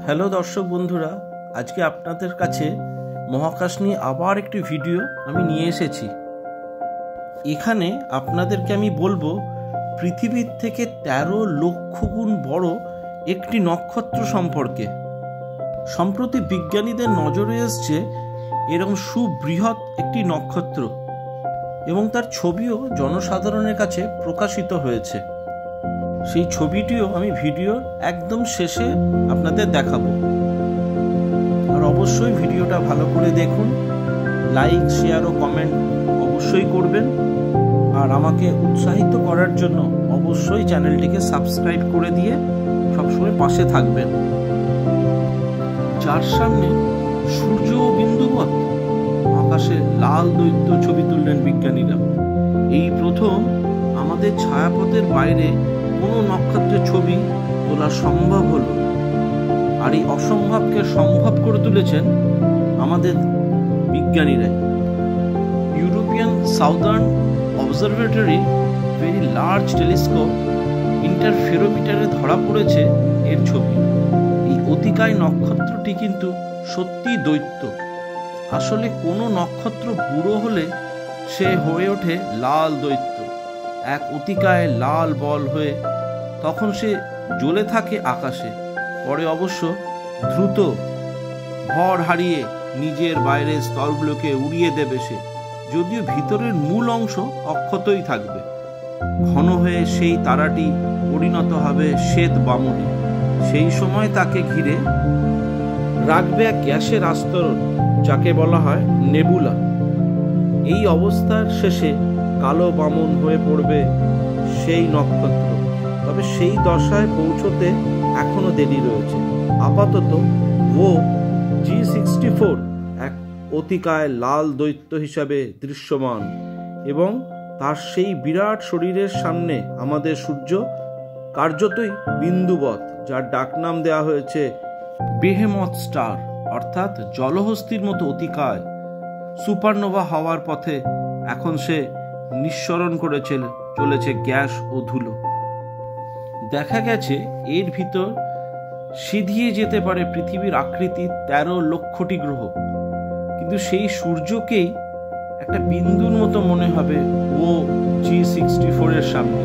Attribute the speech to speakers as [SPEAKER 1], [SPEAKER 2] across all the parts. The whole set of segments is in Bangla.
[SPEAKER 1] হ্যালো দর্শক বন্ধুরা, আজকে আপনাদের কাছে মহাকাশ নিয়ে আবার একটি ভিডিও আমি নিয়ে এসেছি। এখানে আপনাদেরকে আমি বলবো পৃথিবীর থেকে 13 লক্ষ গুণ বড় একটি নক্ষত্র সম্পর্কে। সম্প্রতি বিজ্ঞানীদের নজরে এসছে এরকম সুবৃহৎ একটি নক্ষত্র এবং তার ছবিও জনসাধারণের কাছে প্রকাশিত হয়েছে। সেই ছবিটিও আমি ভিডিওর একদম শেষে আপনাদের দেখাবো। আর অবশ্যই ভিডিওটা ভালো করে দেখুন, লাইক, শেয়ার ও কমেন্ট অবশ্যই করবেন। আর আমাকে উৎসাহিত করার জন্য অবশ্যই চ্যানেলটিকে সাবস্ক্রাইব করে দিয়ে সবসময় পাশে থাকবেন। যার সামনে সূর্য ও বিন্দুবৎ আকাশে লাল দৈত্য ছবি তুললেন বিজ্ঞানীরা। এই প্রথম আমাদের ছায়াপথের বাইরে কোনো নক্ষত্রের ছবি তোলা সম্ভব হলো। আর এই অসম্ভবকে সম্ভব করে তুলেছেন আমাদের বিজ্ঞানীরাই। European southern observatory very large telescope ইন্টারফেরোমিটারে ধরা পড়েছে এর ছবি। এই অতিকায় নক্ষত্রটি কিন্তু সত্যি দৈত্য। আসলে কোনো নক্ষত্র বুড়ো হলে সে হয়ে ওঠে লাল দৈত্য, এক অতিকায় লাল বল হয়ে। তখন সে জ্বলে থাকে আকাশে, পরে অবশ্য দ্রুত ভর হারিয়ে নিজের বাইরের স্তরগুলোকে উড়িয়ে দেবে সে, যদিও ভিতরের মূল অংশ অক্ষতই থাকবে। ঘন হয়ে সেই তারাটি পরিণত হবে শ্বেত বামনে। সেই সময় তাকে ঘিরে রাখবে এক গ্যাসের আস্তরণ, যাকে বলা হয় নেবুলা। এই অবস্থার শেষে কালো বামন হয়ে পড়বে সেই নক্ষত্র। তবে সেই দশায় পৌঁছতে এখনো দেরি রয়েছে। আপাতত ও G64 এক অতিকায় লাল দৈত্য হিসাবে দৃশ্যমান এবং তার সেই বিরাট শরীরের সামনে আমাদের সূর্য কার্যতই বিন্দুবৎ, যার ডাকনাম দেওয়া হয়েছে বেহেমথ স্টার, অর্থাৎ জলহস্তির মতো অতিকায়। সুপারনোভা হওয়ার পথে এখন সে নিঃসরণ করে চলেছে গ্যাস ও ধুলো। দেখা গেছে এর ভিতর সিধিয়ে যেতে পারে পৃথিবীর আকৃতির 13 লক্ষটি গ্রহ, কিন্তু সেই সূর্যকেই একটা বিন্দুর মতো মনে হবে ও G64 এর সামনে।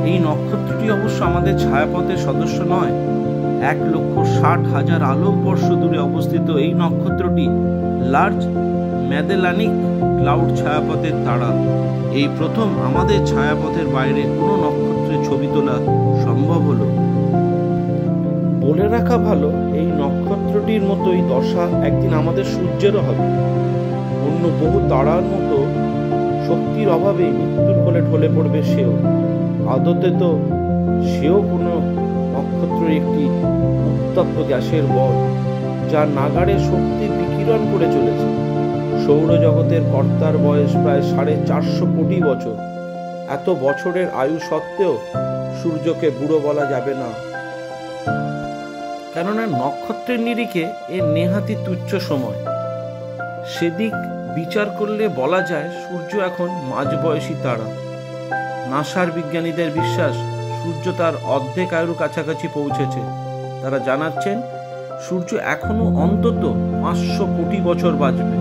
[SPEAKER 1] এই নক্ষত্রটি অবশ্য আমাদের ছায়াপথের সদস্য নয়। 1,60,000 আলোকবর্ষ দূরে অবস্থিত এই নক্ষত্রটি লার্জ ম্যাগেল্লানিক ক্লাউড ছায়াপথের তারা। এই প্রথম আমাদের ছায়াপথের বাইরে কোনো নক্ষত্রের ছবি তোলা সম্ভব হলো। বলে রাখা ভালো, এই নক্ষত্রটির মতোই দশা একদিন আমাদের সূর্যেরও হবে। অন্য বহু তারার মতো শক্তির অভাবে মৃত্যুর কোলে ঢলে পড়বে সেও। আদতে তো সেও কোনো নক্ষত্রের একটি উত্তপ্ত গ্যাসের বল, যা নাগাড়ে শক্তি বিকিরণ করে চলেছে। সৌরজগতের কর্তার বয়স প্রায় 450 কোটি বছর। এত বছরের আয়ু সত্ত্বেও সূর্যকে বুড়ো বলা যাবে না, কেননা নক্ষত্রের নিরিখে এর নেহাতি তুচ্ছ সময়। সেদিক বিচার করলে বলা যায় সূর্য এখন মাঝবয়সী তারা। নাসার বিজ্ঞানীদের বিশ্বাস সূর্য তার অর্ধেক আয়ুর কাছাকাছি পৌঁছেছে। তারা জানাচ্ছেন সূর্য এখনো অন্তত 500 কোটি বছর বাঁচবে।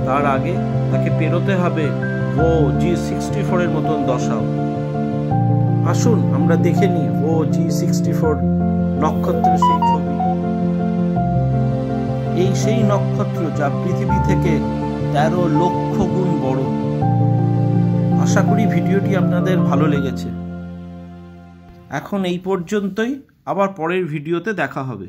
[SPEAKER 1] তার আগে তাকে পেরোতে হবে ও G64 এর মতন দশাও। আসুন আমরা দেখে নিই ও G64 নক্ষত্রের সেই ছবি। এই সেই নক্ষত্র যা পৃথিবী থেকে 13 লক্ষ গুণ বড়। আশা করি ভিডিওটি আপনাদের ভালো লেগেছে। এখন এই পর্যন্তই, আবার পরের ভিডিওতে দেখা হবে।